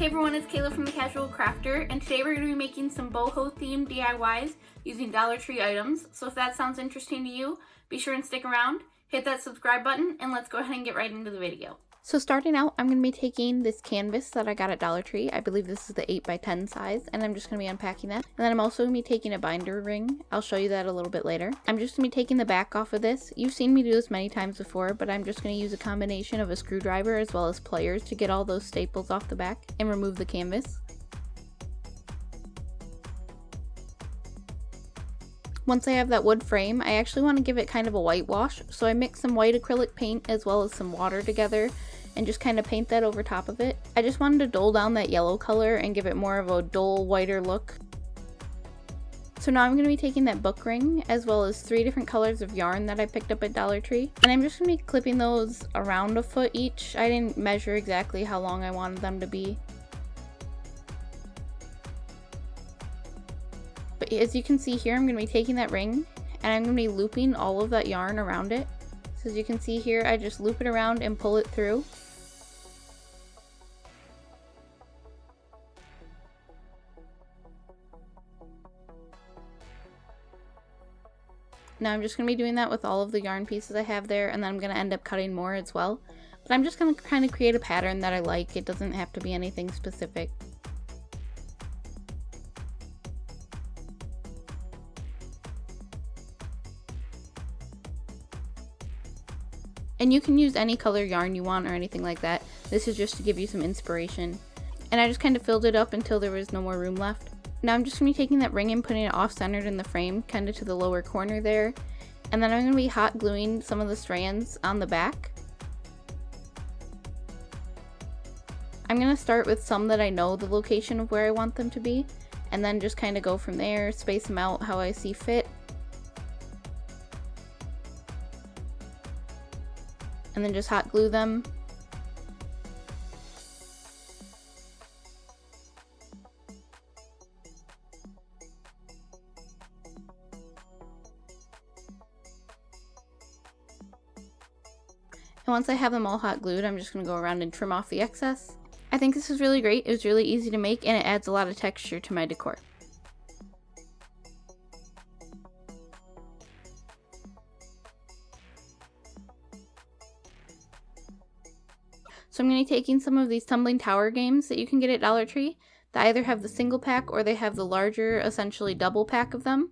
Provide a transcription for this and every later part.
Hey everyone, it's Kayla from The Casual Crafter, and today we're going to be making some boho themed DIYs using Dollar Tree items. So if that sounds interesting to you, be sure and stick around, hit that subscribe button, and let's go ahead and get right into the video. So starting out, I'm going to be taking this canvas that I got at Dollar Tree. I believe this is the 8x10 size, and I'm just going to be unpacking that. And then I'm also going to be taking a binder ring. I'll show you that a little bit later. I'm just going to be taking the back off of this. You've seen me do this many times before, but I'm just going to use a combination of a screwdriver as well as pliers to get all those staples off the back and remove the canvas. Once I have that wood frame, I actually want to give it kind of a whitewash, so I mix some white acrylic paint as well as some water together and just kind of paint that over top of it. I just wanted to dull down that yellow color and give it more of a dull, whiter look. So now I'm going to be taking that book ring as well as 3 different colors of yarn that I picked up at Dollar Tree, and I'm just going to be clipping those around a foot each. I didn't measure exactly how long I wanted them to be. But as you can see here, I'm going to be taking that ring and I'm going to be looping all of that yarn around it. So as you can see here, I just loop it around and pull it through. Now I'm just going to be doing that with all of the yarn pieces I have there, and then I'm going to end up cutting more as well. But I'm just going to kind of create a pattern that I like. It doesn't have to be anything specific. And you can use any color yarn you want or anything like that. This is just to give you some inspiration. And I just kind of filled it up until there was no more room left. Now I'm just going to be taking that ring and putting it off-centered in the frame, kind of to the lower corner there. And then I'm going to be hot gluing some of the strands on the back. I'm going to start with some that I know the location of where I want them to be, and then just kind of go from there, space them out how I see fit. And then just hot glue them. And once I have them all hot glued, I'm just going to go around and trim off the excess. I think this is really great. It was really easy to make and it adds a lot of texture to my decor. So I'm going to be taking some of these tumbling tower games that you can get at Dollar Tree. They either have the single pack or they have the larger, essentially double pack of them.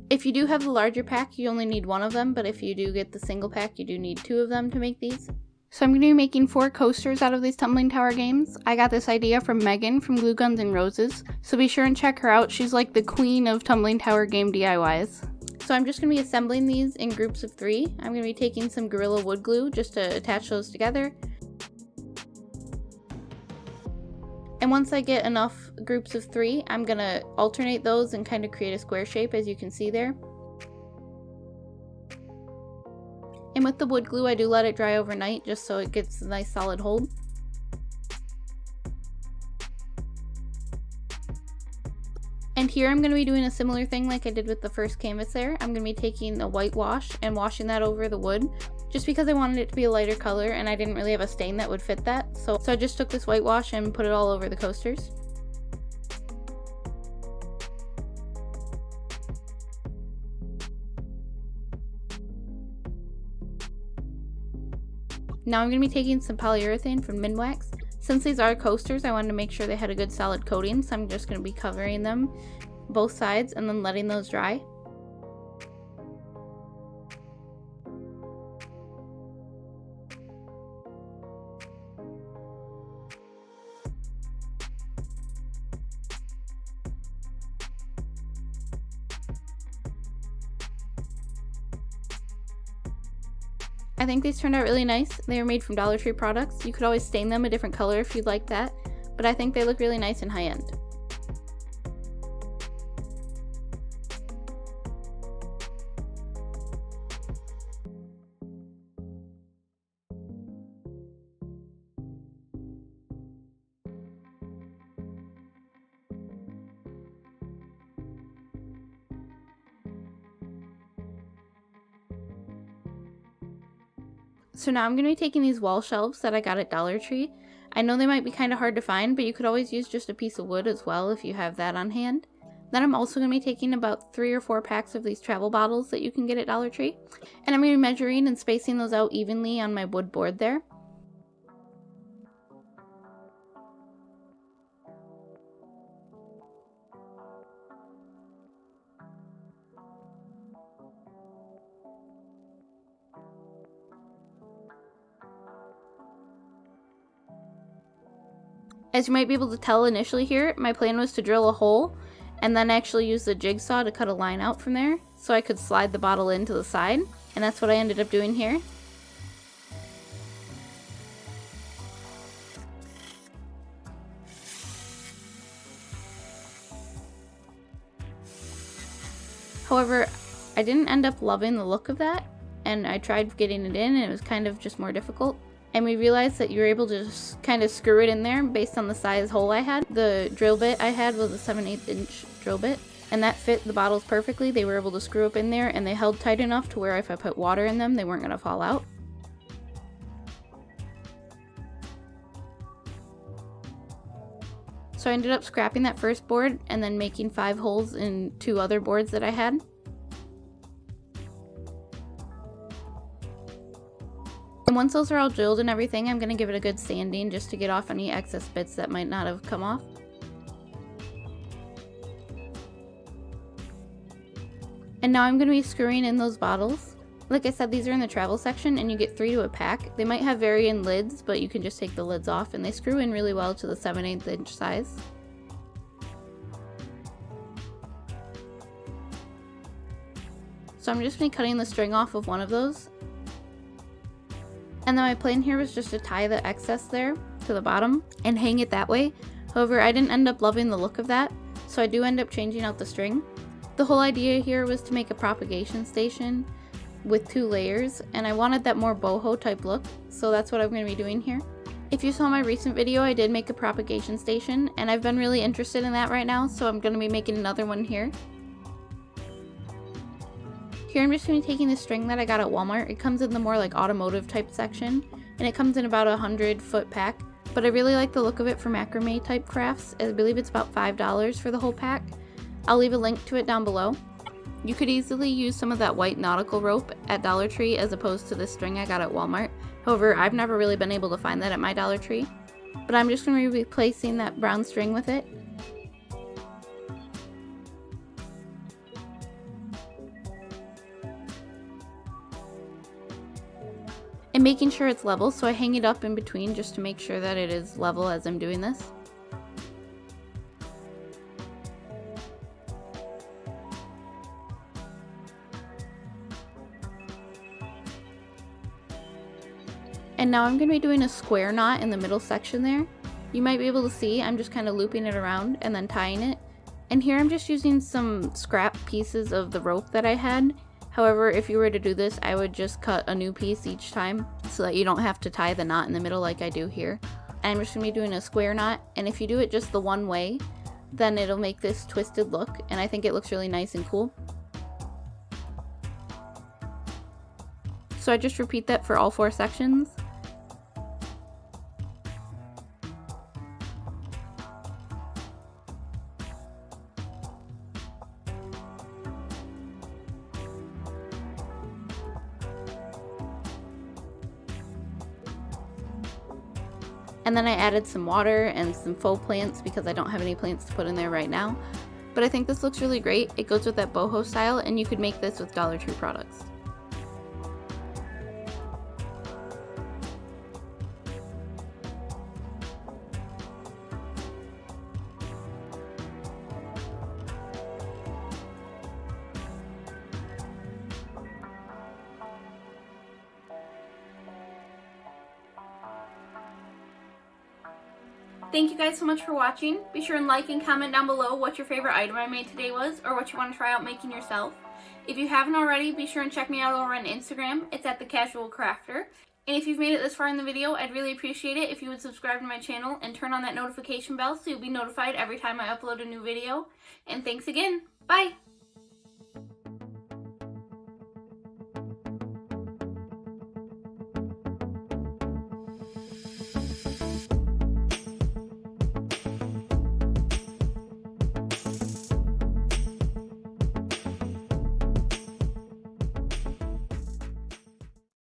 If you do have the larger pack, you only need 1 of them, but if you do get the single pack, you do need 2 of them to make these. So I'm going to be making 4 coasters out of these tumbling tower games. I got this idea from Megan from Glue Guns and Roses, so be sure and check her out. She's like the queen of tumbling tower game DIYs. So I'm just going to be assembling these in groups of 3. I'm going to be taking some Gorilla Wood Glue just to attach those together. And once I get enough groups of 3, I'm going to alternate those and kind of create a square shape, as you can see there. And with the wood glue, I do let it dry overnight just so it gets a nice solid hold. And here I'm going to be doing a similar thing like I did with the first canvas there. I'm going to be taking a whitewash and washing that over the wood, just because I wanted it to be a lighter color and I didn't really have a stain that would fit that. So I just took this whitewash and put it all over the coasters. Now I'm going to be taking some polyurethane from Minwax. Since these are coasters, I wanted to make sure they had a good solid coating, so I'm just going to be covering them both sides and then letting those dry. I think these turned out really nice. They were made from Dollar Tree products. You could always stain them a different color if you'd like that, but I think they look really nice and high end. So now I'm going to be taking these wall shelves that I got at Dollar Tree. I know they might be kind of hard to find, but you could always use just a piece of wood as well if you have that on hand. Then I'm also going to be taking about 3 or 4 packs of these travel bottles that you can get at Dollar Tree. And I'm going to be measuring and spacing those out evenly on my wood board there. As you might be able to tell initially here, my plan was to drill a hole and then actually use the jigsaw to cut a line out from there so I could slide the bottle into the side, and that's what I ended up doing here. However, I didn't end up loving the look of that, and I tried getting it in and it was kind of just more difficult. And we realized that you're able to just kind of screw it in there based on the size hole I had. The drill bit I had was a 7/8 inch drill bit, and that fit the bottles perfectly. They were able to screw up in there, and they held tight enough to where if I put water in them, they weren't going to fall out. So I ended up scrapping that first board and then making 5 holes in 2 other boards that I had. And once those are all drilled and everything, I'm going to give it a good sanding just to get off any excess bits that might not have come off. And now I'm going to be screwing in those bottles. Like I said, these are in the travel section and you get 3 to a pack. They might have varying lids, but you can just take the lids off, and they screw in really well to the 7/8 inch size. So I'm just going to be cutting the string off of one of those. And then my plan here was just to tie the excess there to the bottom and hang it that way. However, I didn't end up loving the look of that, so I do end up changing out the string. The whole idea here was to make a propagation station with 2 layers, and I wanted that more boho type look, so that's what I'm going to be doing here. If you saw my recent video, I did make a propagation station, and I've been really interested in that right now, so I'm going to be making another one here. Here I'm just going to be taking the string that I got at Walmart. It comes in the more like automotive type section, and it comes in about a 100-foot pack, but I really like the look of it for macrame type crafts. I believe it's about $5 for the whole pack. I'll leave a link to it down below. You could easily use some of that white nautical rope at Dollar Tree as opposed to the string I got at Walmart. However, I've never really been able to find that at my Dollar Tree. But I'm just going to be replacing that brown string with it. And making sure it's level, so I hang it up in between just to make sure that it is level as I'm doing this. And now I'm going to be doing a square knot in the middle section there. You might be able to see I'm just kind of looping it around and then tying it. And here I'm just using some scrap pieces of the rope that I had. However, if you were to do this, I would just cut a new piece each time so that you don't have to tie the knot in the middle like I do here. And I'm just going to be doing a square knot, and if you do it just the one way, then it'll make this twisted look, and I think it looks really nice and cool. So I just repeat that for all 4 sections. And then I added some water and some faux plants because I don't have any plants to put in there right now. But I think this looks really great. It goes with that boho style, and you could make this with Dollar Tree products. Thank you guys so much for watching. Be sure and like and comment down below what your favorite item I made today was, or what you want to try out making yourself. If you haven't already, be sure and check me out over on Instagram. It's at The Casual Crafter. And if you've made it this far in the video, I'd really appreciate it if you would subscribe to my channel and turn on that notification bell so you'll be notified every time I upload a new video. And thanks again. Bye!